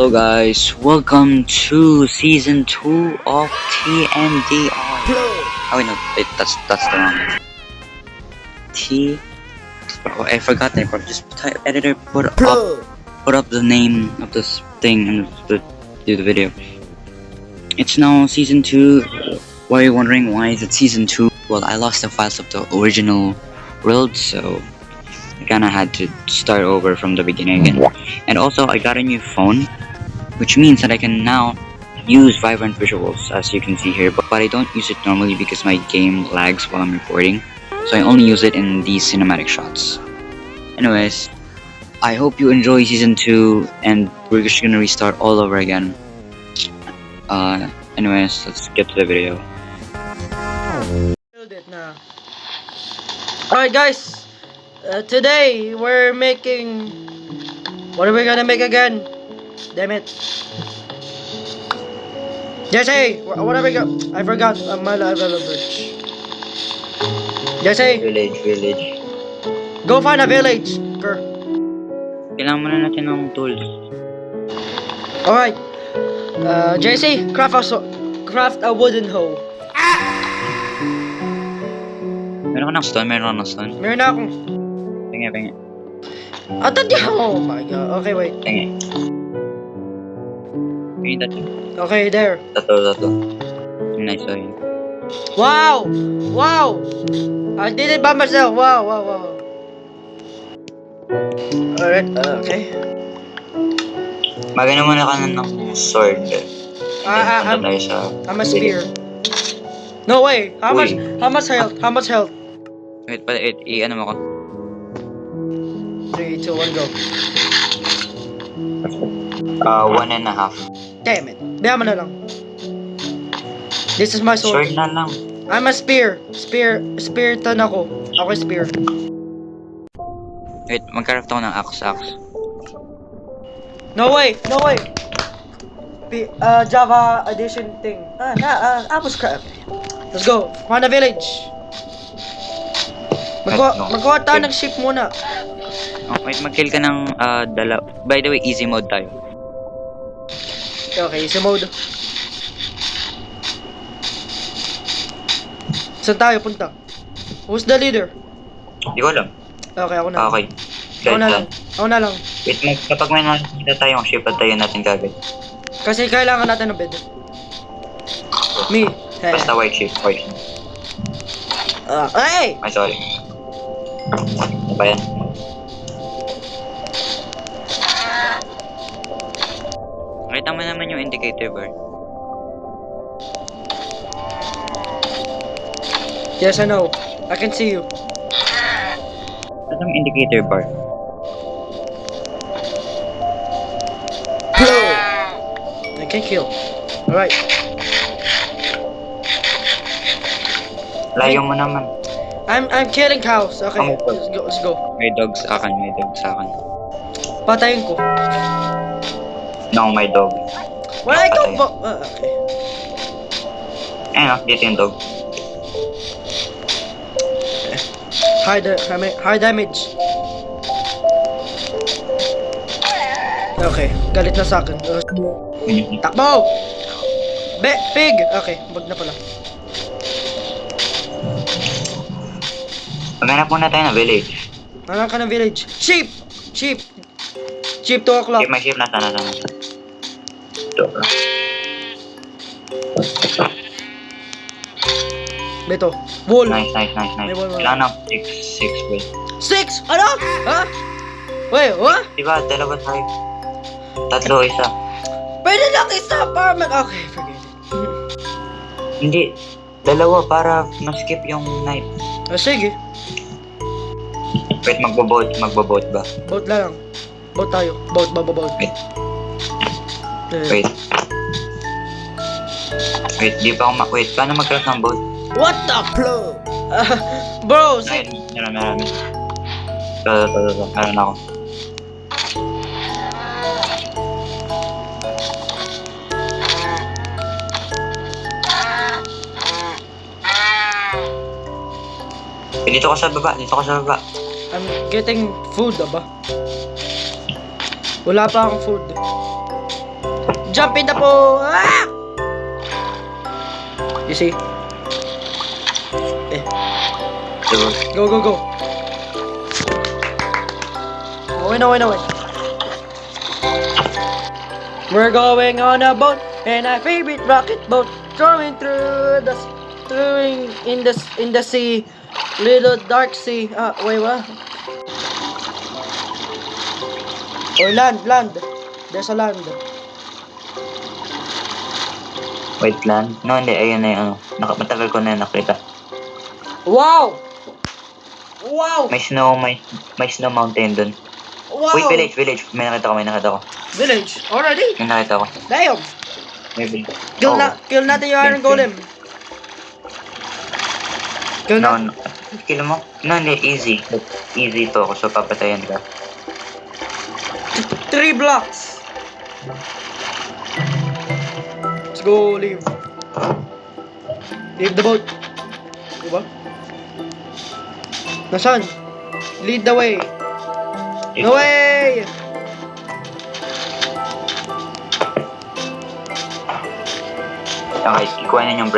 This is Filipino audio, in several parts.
Hello guys, welcome to season 2 of TMDR. Oh wait, no, that's the wrong one. Oh, I forgot that part. Just type editor, put up the name of this thing and do the video. It's now season 2. Why are you wondering why is it season 2? Well, I lost the files of the original world, so I kinda had to start over from the beginning again. And also, I got a new phone, which means that I can now use vibrant visuals, as you can see here, but I don't use it normally because my game lags while I'm recording, so I only use it in these cinematic shots. Anyways, I hope you enjoy season 2, and we're just gonna restart all over again. Anyways, let's get to the video. Alright guys, today we're making, what are we gonna make again? Damn it. Jesse, what are we gonna, I forgot, my level of bridge. Jesse, Village. go find a village. Girl. Kailangan muna natin ng tools. Alright, Jesse, craft a wooden hoe. Meron ka ng stone? Meron Meron akong, Pingi. oh my god, okay wait. Pingi dati. Okay, there. Tato. Nice, sorry. Wow! I did it by myself. Wow. Alright, okay. Magana muna ka na ng sword. I'm a spear. No way. How much health? Wait, i-ano mo ko? 3, 2, 1, go. 1.5. Damn it. Biyaman na lang. This is my sword. Sword na lang. I'm a spear. Spear-ton ako. Ako spear. Wait, magcraft ako ng axe. No way. Java edition thing. Apple's crap. Let's go. Find a village. Magawa tayo ng ship muna. Oh, wait, mag-kill ka ng By the way, easy mode tayo. Okay, easy mode. Saan tayo punta? Who's the leader? Hindi ko alam. Okay, ako na. Okay. Ako na lang. Wait, kapag may nakikita tayong ship, at tayo natin kagad. Kasi kailangan natin ng bed. Me. Basta white ship. Hey! Ay, sorry. Ano ba yan? Nakita mo naman yung indicator bar. Yes, I know. I can see you. Ano yung indicator bar? I can kill. Alright. Layo mo naman. I'm killing cows. Okay, let's go. May dog sa akin. Patayin ko. No, my dog. Wala ikaw ba? Okay. Ayun, dito yung dog. High damage. Okay, galit na sa akin. Takbo! Pig! Okay, wag na pala. Maghanap muna tayo ng village. Hanap ka ng village. Sheep! 2 o'clock. May sheep, nasa. Beto. Wool. Nice. May wool. Kailangan ng 6 wool. 6! Ano? Ha? Wait, what? Diba, dalawa tayo. 3, isa. Pwede lang isa apartment. Okay, forget it. Hindi. 2 para ma-skip yung night. Sige. Wait, magbo-boat ba? Boat na lang. Boat tayo. Boat. Wait. Wait, di pa ako wait, paano mag-craft ng boat? What the plug? Bro, say. Meron. Ito. Meron ako. Dito ka sa baba. I'm getting food, aba. Wala pa akong food. jump in the pool. Ah! You see? Eh, So, go. Wait. We're going on a boat, and our favorite rocket boat, throwing in the sea, little dark sea. Wait, what? Or land. There's a land. wait lang. No, hindi. Ayun na yung ano. Matagal ko na nakita. Wow! May snow mountain dun. Wow! Wait, village. May nakita ko. Village already? May nakita ko. Damn! Maybe. Kill natin yung Iron Thank you. Golem. Kill No, na. kill mo? No, hindi. Easy. Easy to. So, papatayan ka. 3 blocks. Let's go, leave. Leave the boat. Diba? Nasaan? Lead the way. The way! Okay, kuhanin yung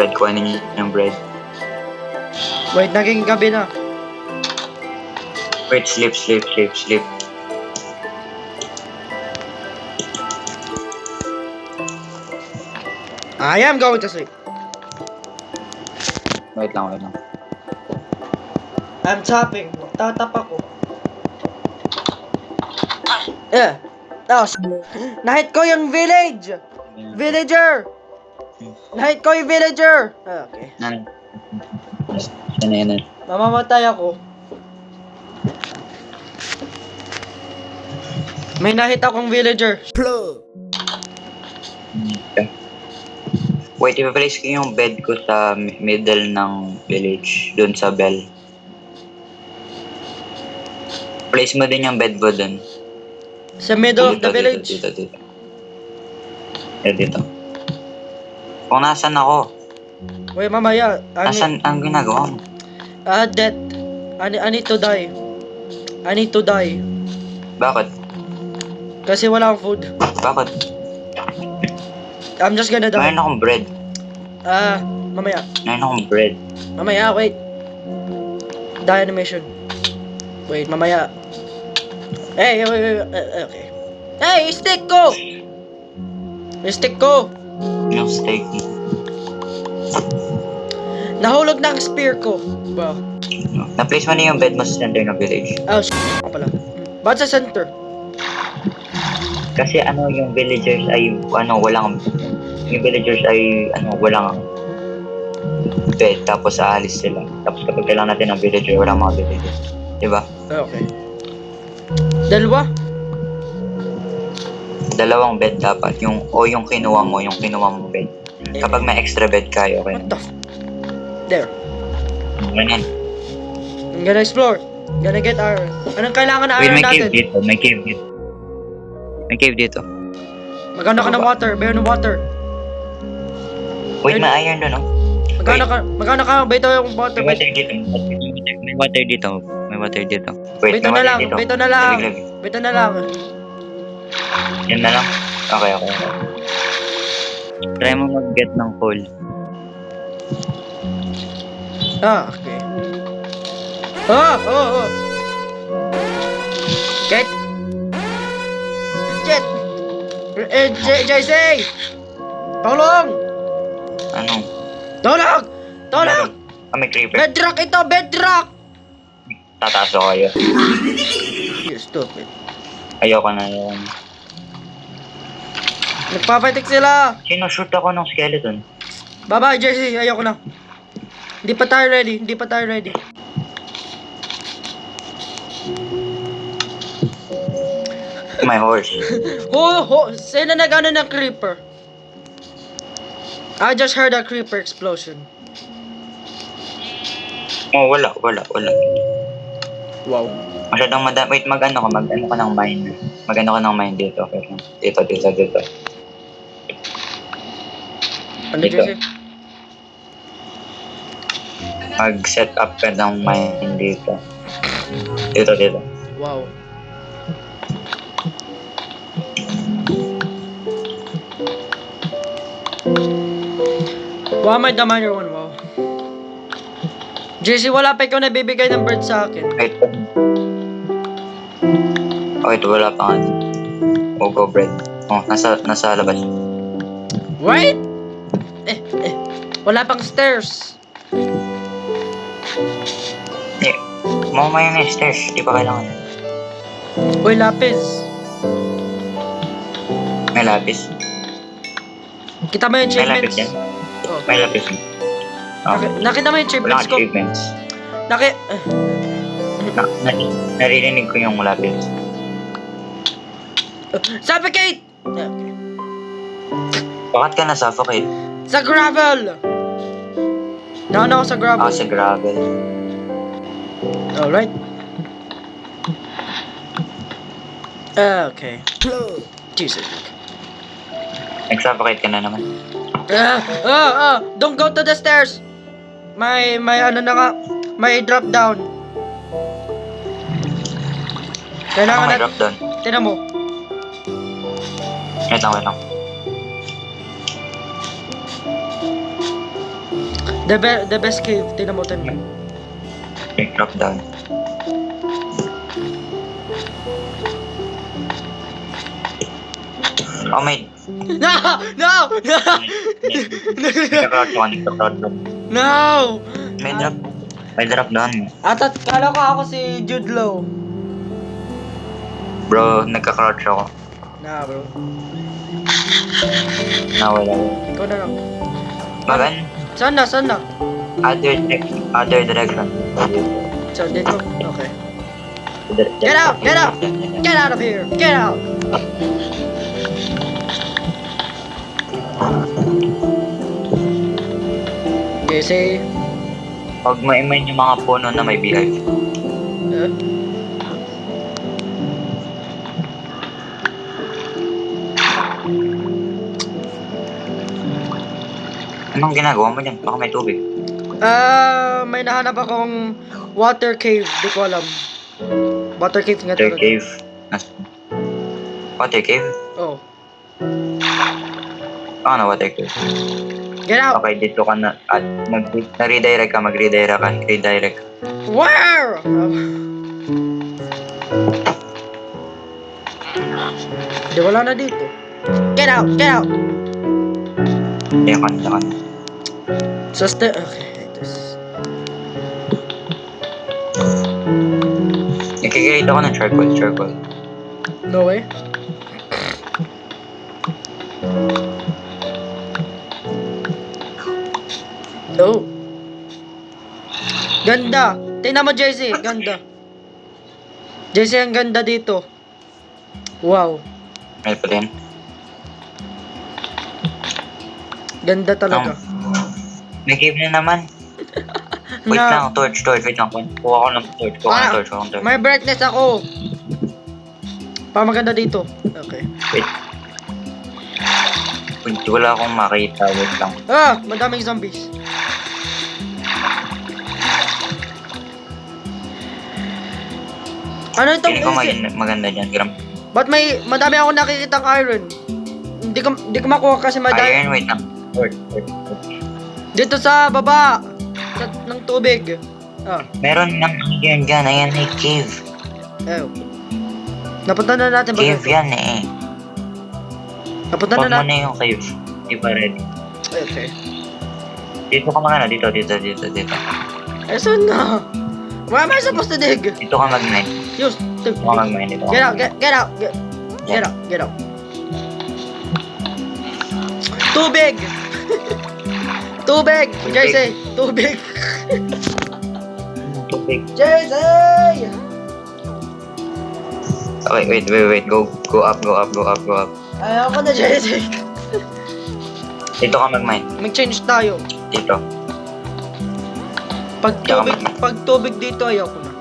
bread. Wait, naging gabi na. Wait, sleep. I am going to sleep. Wait lang. I'm tapping. Tatap ako. Yeah. Oh, nahit ko yung village. Villager. Nahit ko yung villager. Okay. Yan. Mamamatay ako. May nahit akong villager. Plug. Okay. Wait, ipa-place ko yung bed ko sa middle ng village. Doon sa bell. Place mo din yung bed mo doon. Sa middle of the village. Dito. Dito. Kung nasan ako? Wait, mamaya. Nasan ang ginagawa mo? Death. I need to die. Bakit? Kasi wala akong food. Bakit? I'm just gonna die. Mayroon akong bread. Mamaya. Mamaya, Wait. Die animation. Wait, mamaya. Hey, wait. Okay. Hey, stick ko! Yung steak. Nahulog na ang spear ko. Wow. Na-place mo na yung bed mo sa center ng village. Oh, pala. Ba't sa center? Kasi yung villagers ay walang bed, tapos aalis sila. Tapos kapag kailangan natin ng villager, walang mga villagers. Diba? Okay. Dalawa? Dalawang bed dapat. Yung kinuha mo bed. Kapag may extra bed kayo, okay. What the There. Ganyan. I'm gonna explore. Gonna get iron. Anong kailangan na Wait, iron may cave natin? dito. May cave dito. Magkano ka ng water? Bayon ng water. Wait, may iron doon, no? Magkano ka? Bito yung water. May water dito. May water dito. Wait, Bito may na water lang. dito. Bito na lang. Lamig. Bito na lang. Yan na lang. Okay. Try mo mag-get ng coal. Okay. Oh. Get. JC! Tulong! Ano? Tulong! May creeper. Bedrock ito! Bedrock! Tataas ako kayo. You stupid. Ayoko na yun. Nagpapatik sila! Shoot ako ng skeleton. Bye-bye, JC. Ayoko na. Hindi pa tayo ready. My horse. Sino nag-ano ng creeper? I just heard a creeper explosion. Oh, wala. Wow. Masyadong madami. Wait, mag-ano ka ng mine. Mag-ano ka ng mine dito. Okay lang. Dito. Ano, Dito. JC? Mag-set up ka ng mine dito. Dito. Wow. Wow, may the minor one, wow. JC, wala pa ikaw nabibigay ng bird sa akin. Wait. Wait, wala pa nga. Ogo bread. Oh, nasa labas. Wait! Wala pang stairs. Mamaya na yung stairs. Di pa kailangan. Uy, lapis. May lapis. Kita mo yung May lapis achievements? yan. Oh. May lapis. Oh. Nakita mo yung Wala achievements kang ko? achievements. Naririnig ko yung lapis. Suffocate! Bakit ka na-suffocate? Sa gravel! Nauna ako sa gravel. Sa gravel. Alright. Okay. Jesus. Nag-suffocate ka na naman. Don't go to the stairs! May ano na nga. May drop down. Kailangan May na... drop down. Tinan mo. Wait lang. The best cave. Tinan mo. May drop down. Oh, may... No! No! No! Nagka-crowd ko. No! May drop down. Kala ko ako si Jude Law. Bro, nagka-crouch ako. Nah, bro. Nawala. Ikaw na lang. Magan? Saan na? Other direction. So, dito? Okay. Get out! Get out! Get out of here! Get out! Jesse. Pag maimain yung mga puno na may beehive. Anong ginagawa mo dyan? Baka may tubig. May nahanap akong water cave. Di ko alam. Water cave nga Water talaga. cave. Water cave? Oh. Ano water cave? Get out! Okay, dito ka na. At na-redirect ka. Redirect. Where? Di wala na dito. Get out! Get out! Diyan ka. Okay. Nagkikreate ako ng charcoal. No way. Oh. Ganda. Tingnan mo, JC. Ganda. JC, ang ganda dito. Wow. May pa din. Ganda talaga. May cave na naman. Wait lang, torch. Wait lang. Kuha ko ng torch. May brightness ako. Pa maganda dito. Okay. Wait. Wala akong makita. Wait lang. Madaming zombies. Ano itong Hindi ko maganda dyan. Gram. Ba't madami ako nakikitang iron? Hindi ko makuha kasi madami. Iron, wait lang. Torch. Dito sa baba ng tubig. Meron ng iron dyan. Ayan, may cave. Napunta na natin ba? Cave yan eh. Napunta Pag na mo natin. na yung cave. Di ba ready? Okay. Dito ka magana. Dito. Saan na? Where am I supposed to dig? Dito ka mag-mine. Use. Dito ka mag-mine. Get out. Tubig! Tubig! JC! Tubig! Tubig. JC! Okay, wait. Go up. Ayaw ko na, JC. Dito ka mag-mine. Mag-change tayo. Dito. Pag tubig dito, ayaw ko na.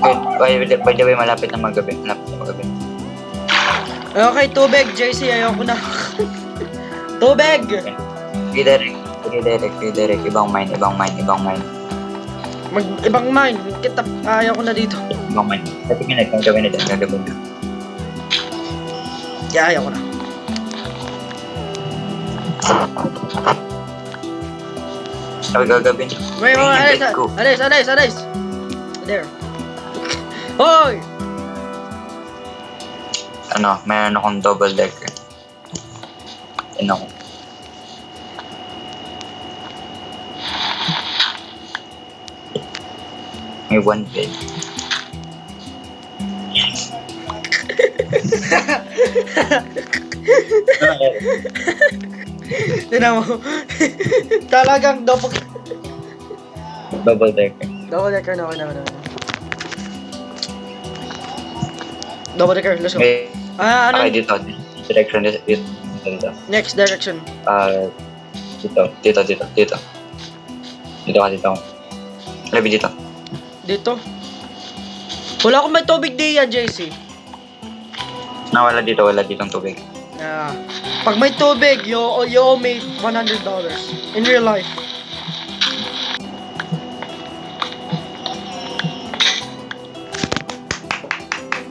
Wait, by the way, malapit na magabi. Okay, tubig, JC, ayaw ko na. Tubig! Redirect. Ibang mine. Ibang mine. Ayaw ko na dito. Ibang mine. Gagawin na dyan. Yeah, ayaw ko na. Sabi gagawin. Wait, Ay, alis, go. alis. There. Hoy! Ano, mayroon akong double decker. Ano ko. May one bed. Tinan mo. Talagang double Double decker. decker na. Double decker, let's go. Okay, Ano? okay dito. Direction dito. Next direction. Dito. Dito ka. Labi dito. Dito. Wala akong may tubig di yan, JC. Wala ditong tubig. Pag may tubig, you owe me $100 in real life.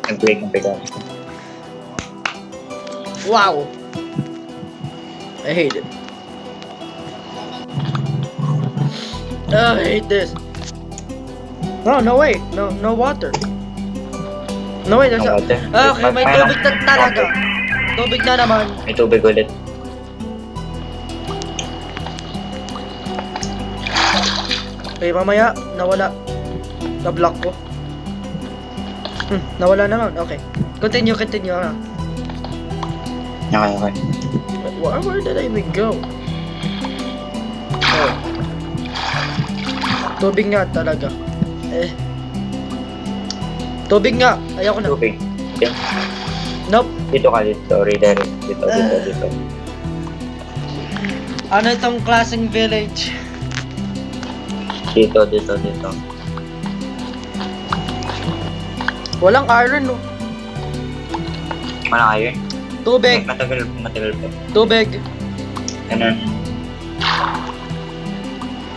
Nag-break ng pickup. Wow. I hate it. I hate this. No way. No water. No way, there's No a... water. Okay, may tubig na talaga. Tubig na naman. May tubig ulit. Okay, mamaya, nawala. Na-block ko. Nawala naman. Okay. Continue ha. Okay. Where did I even go? Oh. Tubig nga talaga. Tubig nga. Ayoko na. Tubig. Okay. Nope. Dito ka dito. Redirect. Dito. Ano itong klaseng village? Dito. Walang iron, no? Walang iron. Tubig. Matagal pa. Tubig. Ganun.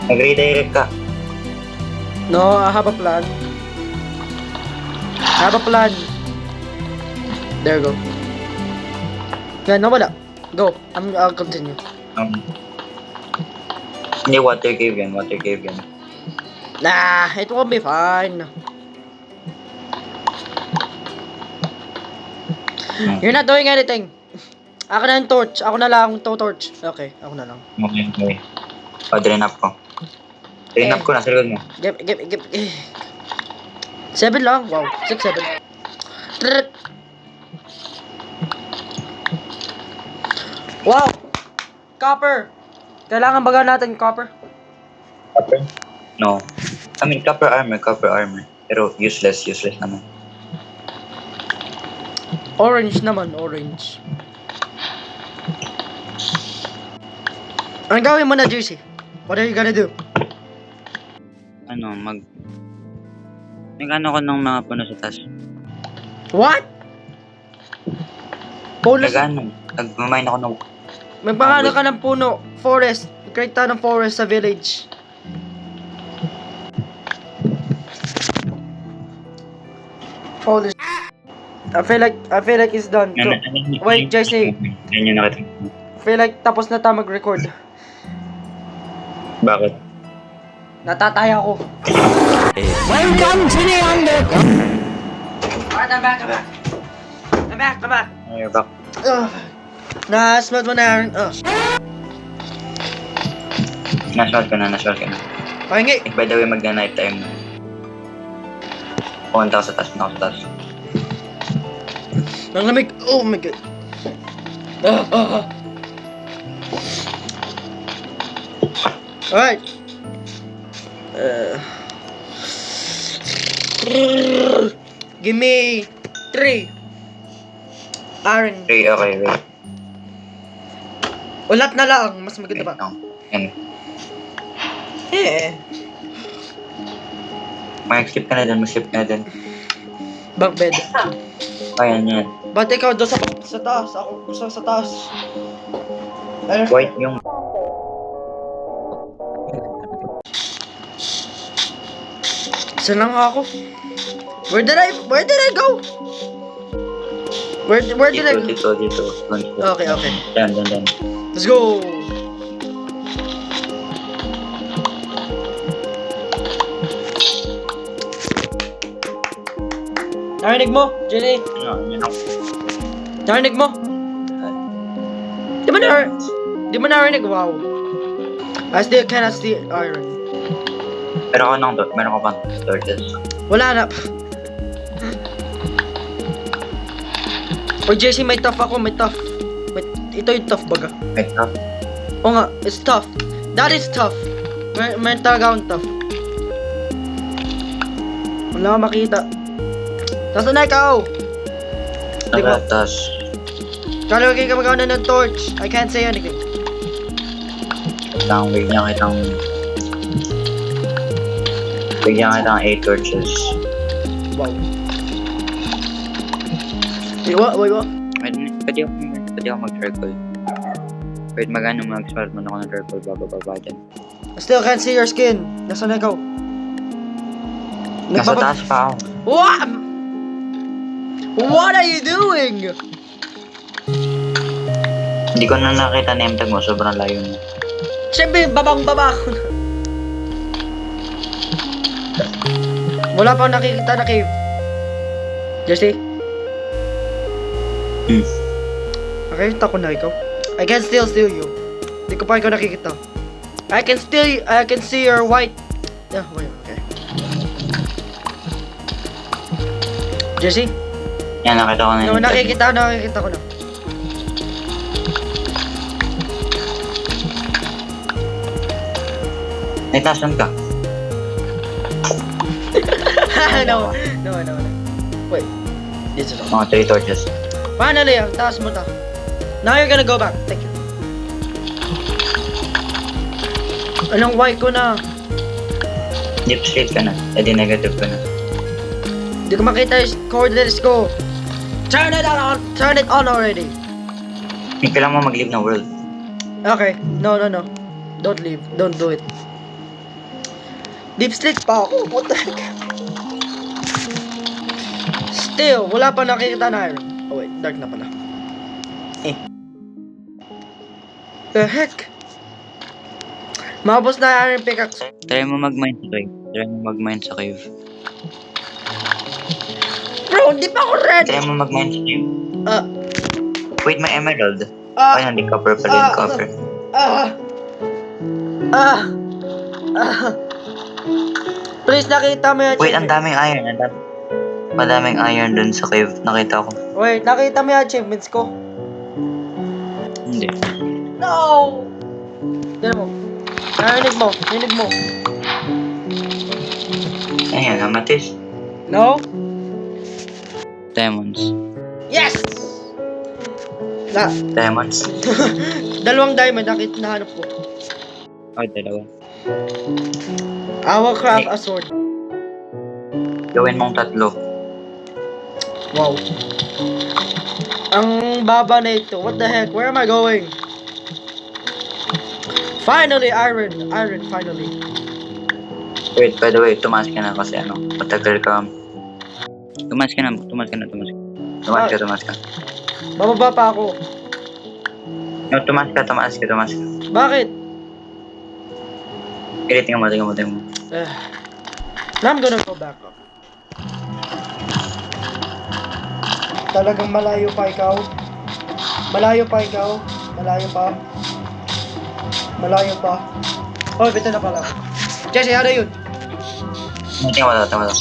Nag-redirect ka. No, I have a plan. There you go. Yan, nawala. Go. I'll continue. Hindi, water cave yan. Nah, it will be fine. You're not doing anything. Ako na yung torch. Ako na lang to torch. Okay, ako na lang. Okay. Drain up ko. Drain up ko, nasa likod mo. Give. 7 lang. Wow. 6, 7. Wow. Copper. Kailangan baga natin copper. Copper? No. I mean, copper armor. Pero useless naman. Orange naman, orange. Anong gawin mo na, JC? What are you gonna do? Nag-ano ko ng mga puno sa taas. What? Bonus. Nag-mine ako ng... Magpangano ka ng puno. Forest. Create tayo ng forest sa village. Holy sh**. I feel like it's done. Wait, JC. Yan yung nakita. I feel like tapos na tayo mag-record. Bakit? Natataya ako. Welcome to the underground. Alright, I'm back. You're back. Na-smelt mo na, Aaron. Nasual ka na. Pahingi. By the way, magna-night time na. Pumunta ako sa taas. Ang lamig. Oh my god. Alright. Give me 3 iron. Okay, wait. Ulat na lang. Mas maganda ba? No. Yan. Mag-skip ka na din. Bunk bed. Ayan yan. Ba't ikaw doon sa taas? Ako gusto sa taas. White yung... Saan lang ako? Where did I go? Where did I go? Dito. Okay. Dyan. Let's go! Narinig mo, Jenny? Ano? Narinig mo? Di mo narinig? Wow. I still cannot see iron. Meron ka bang torches? Wala na. Or JC, may tough ako, may tough. Ito yung tough baga. Wait, ha? Oo nga, it's tough. That is tough. May talaga akong tough. Wala akong makita. Nasaan na ikaw? Tingnan mo. Nakatas. Kalagay ka magawa na ng torch. I can't say anything. Bigyan kitang 8 torches. Wow. Wait, what? Pwede ako mag-circle. Wait, mag-start mo na ako ng circle baba dyan. I still can't see your skin. Nasaan na ikaw? Nasa taas pa ako. What? What are you doing? Hindi ko na nakita name tag mo, sobrang layo mo. Siyempre, babang-baba ako na. Wala pa akong nakikita na cave. Jesse? Nakikita ko na ikaw. I can still see you. Hindi ko pa ikaw nakikita. I can see your white. Yeah, wait, okay. Jesse? Yan, nakita ko na No, yung nakikita ko na. Ay, tasan ka? no. Wait. This is all. Mga 3 torches. Finally, ang taas mo ta. Now you're gonna go back. Thank you. Anong white ko na? Deep sleep ka na. Edi negative ka na. Hindi ko makita yung coordinates ko. Turn it on already. Hindi kailangan mo mag-leave ng world. Okay. No. Don't leave. Don't do it. Deep sleep pa ako. What the heck? Still, wala pa nakikita na iron. Oh wait, dark na pala. The heck? Mabos na iron pickaxe. Try mo mag-mine sa cave. Bro, hindi pa ako ready. Try mo mag-mine sa cave. Wait, may emerald. Ah. Ay, hindi copper pala yung copper. Please, nakita mo yung Wait, ang achievement. daming iron. Madaming iron dun sa cave. Nakita ko. Wait, nakita mo yung achievements ko? Hindi. No! Tignan mo. Narinig mo. Ayan, amethyst. No? Diamonds. Yes! Diamonds. Dalawang diamond nahanap ko. Oh, dalawa. I will craft a sword. Gawin mong 3. Wow. Ang baba na ito. What the heck? Where am I going? Finally, iron, finally. Wait, by the way, tumaas ka na kasi matagal ka. Tumaas ka. Tumaas ka. Bababa pa ako. No, tumaas ka. Bakit? Tingnan mo. Now I'm gonna go back up. Talagang malayo pa ikaw. Malayo pa. Oh, bito na pala. Jesse, ano yun? Tingnan mo.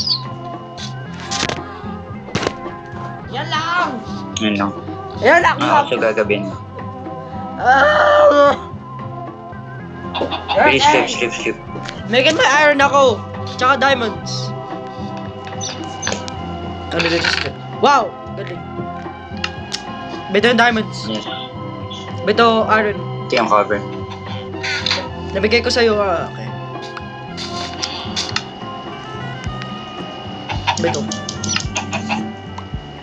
Yan lang! Yun lang. Yan lang! So gagawin. Ah! Sleep. Megan, may iron ako. Tsaka diamonds. Ano dito sa wow! Galing. Bito yung diamonds. Yes. Bito iron. Ito yung cover. Nabigay ko sa'yo. Okay. Bito.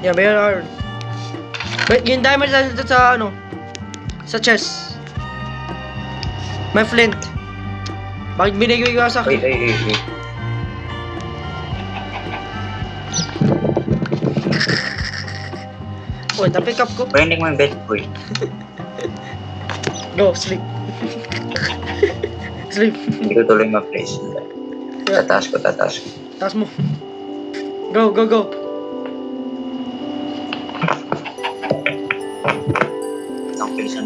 Yeah, may iron. But yung diamonds nandito sa sa chest. May flint. Bakit binigay ko sa akin? Wait. Uy, na-pick up ko. Pwede mo yung bed, boy. Go, sleep. Sleep. Hindi ko tuloy ma-place. Tataas ko. Taas mo. Go, go, go. Ang bilisan.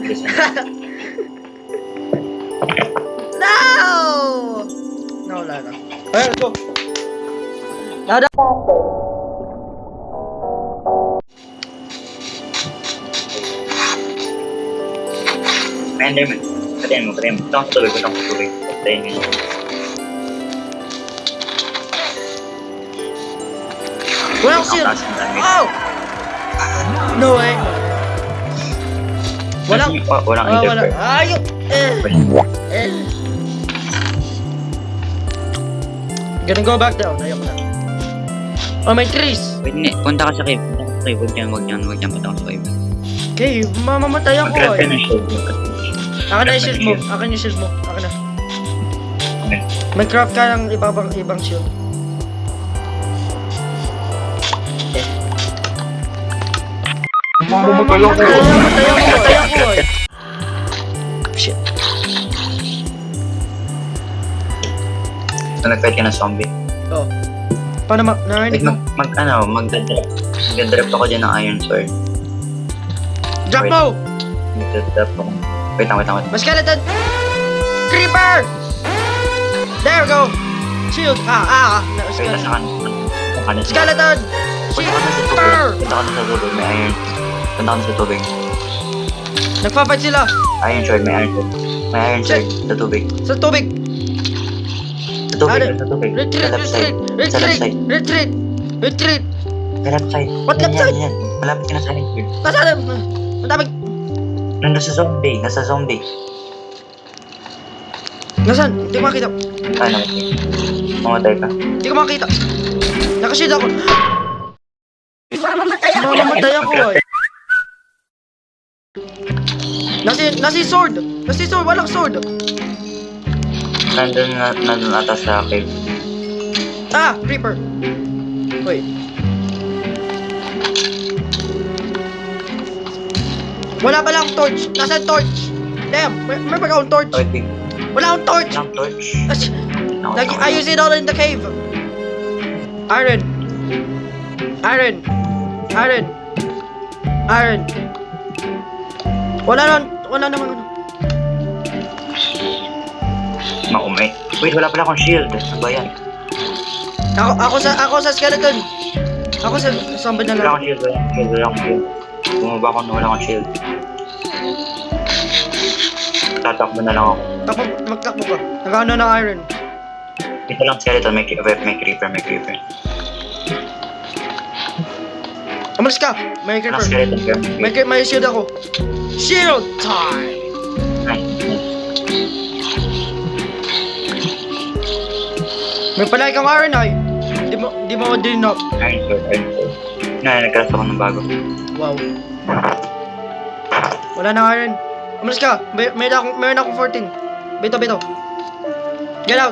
No! No, wala na. Alright, let's go. Nada. Enderman. Patayin mo. Ito ang tuloy. Patayin mo. Walang shield. Oh! No way. Walang. Walang Oh, wala. interfere. Ayok. Gonna go back down. Ayok na. Oh, may trees. Pwede na. Punta ka sa cave. Huwag dyan. Punta ka sa cave. Okay, mamamatay ako Mag-craft ka eh. ng shield. Akin na yung shield mo. Akin yung shield mo. Akin na. May craft ka ng ibang shield. Mamatay ako eh. Shit. Nag-fight ka ng zombie. Oh. Paano narinig mo? Mag-drop ako dyan ng iron sword. Drop mo! Mag-drop ako. Wait lang. May skeleton! Creeper! There we go! Shield! Wait lang sa kanan. Skeleton! Punta ka na sa tubig. May iron. Punta ka na sa tubig. Nagpa-fight sila! Iron sword. May iron sword. Sa tubig. Sa tubig! Sa tubig. Retreat! Sa left side. Retreat! Sa left side. What left side? Yan. Malapit ka na sa iron sword. Nasaan? Madaming... Nandun sa zombie. Nasa zombie. Nasaan? Hindi ko makita. Ano? Mamatay ka. Hindi ko makita. Nakashield ako. Mamamatay ako eh. Nasi sword. Walang sword. Nandun ata sa cave. Creeper. Wait. Wala pala akong torch. Nasaan torch? Damn, may pag akong torch. Wait. Wala akong torch. Ilang torch. I use it all in the cave. Iron. Wala naman. Makumay. Wait, wala pala akong shield. Ano ba yan? Ako sa skeleton. Ako sa zombie na Wala lang. akong shield. Bumaba ako na wala akong shield. Tatakbo na lang ako. Magtakbo ka. Nagano na iron. Ito lang skeleton. May creeper. Umalis ka. May Walang creeper. skeleton. May shield ako. Shield time! May pala kang iron ay. Di mo din up. Iron sword. Nagkaras ako ng bago. Wow. Wala na iron. Umalis ka. Meron akong 14. Bito. Get out.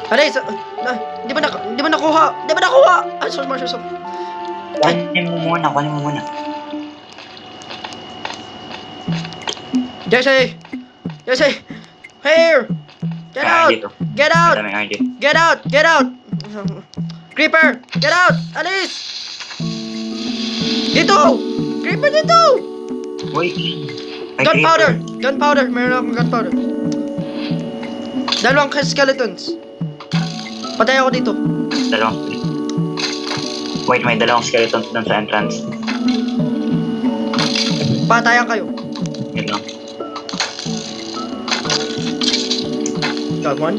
Aray, di ba nakuha? Ay, sorry. Kunin mo muna. Jesse! Here! Get out! Madaming iron dito. Get out! Creeper! Get out! Alis! Dito! Creeper dito! Wait. May Gunpowder! Meron akong gunpowder. Dalawang skeletons. Patay ako dito. Wait, may dalawang skeletons doon sa entrance. Patayan kayo. Yun lang. Got one.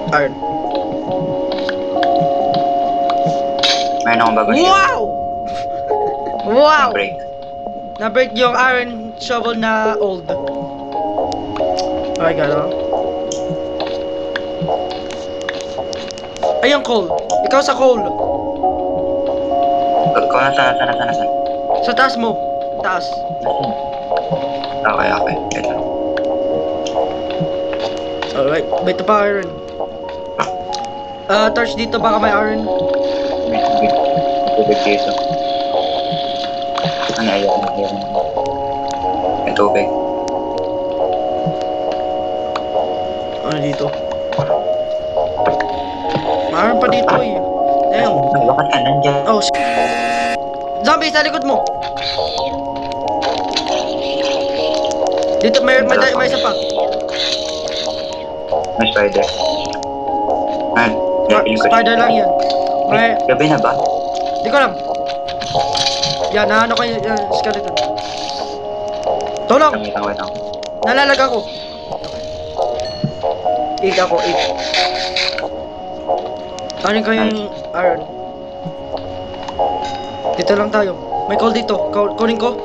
Iron. Mayroon akong bagong shield. Wow! Break. Na-break yung iron shovel na old. Okay, gano'n. Ayun, coal. Ikaw sa coal. Kung nasaan? Sa taas mo. Taas. Okay. Ito. Alright. Beto pa iron. Torch dito, baka may iron. May tubig dito. Ano, ayun. May tubig. Ano dito? May iron pa dito eh. Ayun. Bakit ka nandyan? Oh, zombie, sa likod mo! Dito, may isa pa. May spider. Spider lang yan. May... Gabi na ba? Di ko alam. Yan, naano ko yung skeleton. Tulong! Wait lang. Nalalag ako. Eat ako, eat. Kanin ko yung iron. Dito lang tayo. May coal dito. Kunin ko.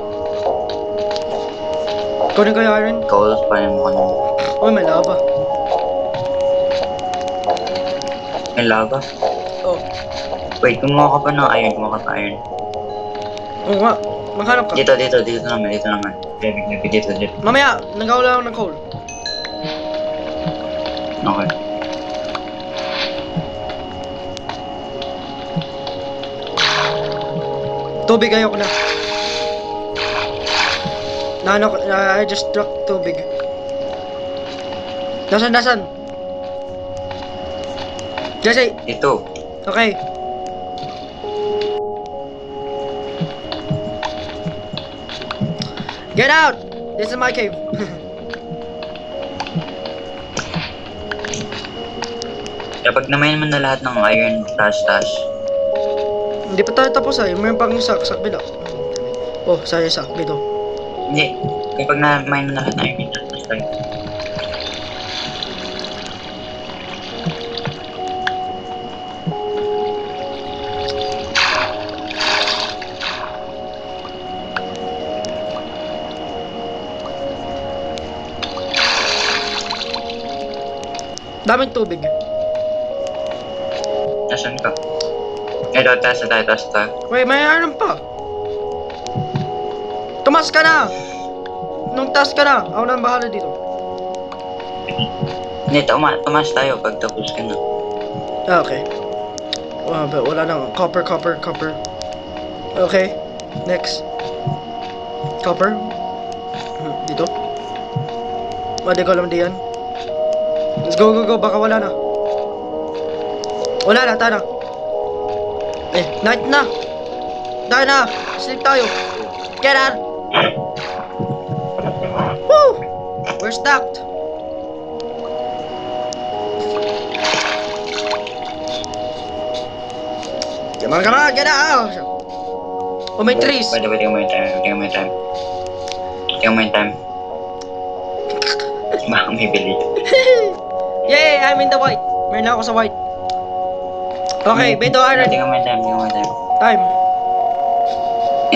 Kunin ko yung iron. Coals pa rin mo kanina. Oh, may lava. May lava? Oh. Wait, kumuha ka pa ng iron. Oo nga. Maghanap ka. Dito naman. Dito. Mamaya, nagawa lang ng coal. Okay. Tubig ayoko na. I just struck tubig. Nasaan? Jesse, Dito. okay. Get out! This is my cave. Kapag namayin mo na lahat ng iron, tash. Hindi pa tayo tapos ay. Mayroon pang isa sa kabila. Oh, saya isa. Dito. Hindi. Kapag namayin mo na lahat ng iron, tash tayo. Daming tubig. Nasaan ka? Ito, taas tayo. Wait, may iron pa. Tumas ka na! Nung taas ka na, ako na ang bahala dito. Hindi, tumas tayo pag tapos ka na. Okay. Wala nang copper. Okay. Next. Copper. Dito. Hindi ko alam diyan. Let's go. Baka wala na. Wala na, tayo na. Night na. Tayo na. Sleep tayo. Get out. Woo! We're stacked. Come on, get out. Oh, may trees. Pwede mo yung time. Baka may bili. Yay, I'm in the white. Meron na ako sa white. Okay, beto iron. Tingnan mo yung time. Time.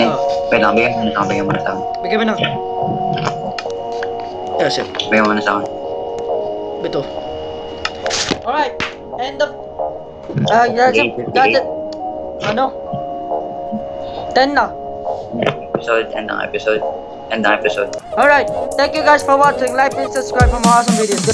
Yan. Wait lang, bigyan mo na sa akin. Bigyan mo na. Yeah, shit. Bigyan mo na sa akin. Beto. Alright, end of... that's it. Ano? 10 na. End ang episode. Alright, thank you guys for watching. Like and subscribe for more awesome videos.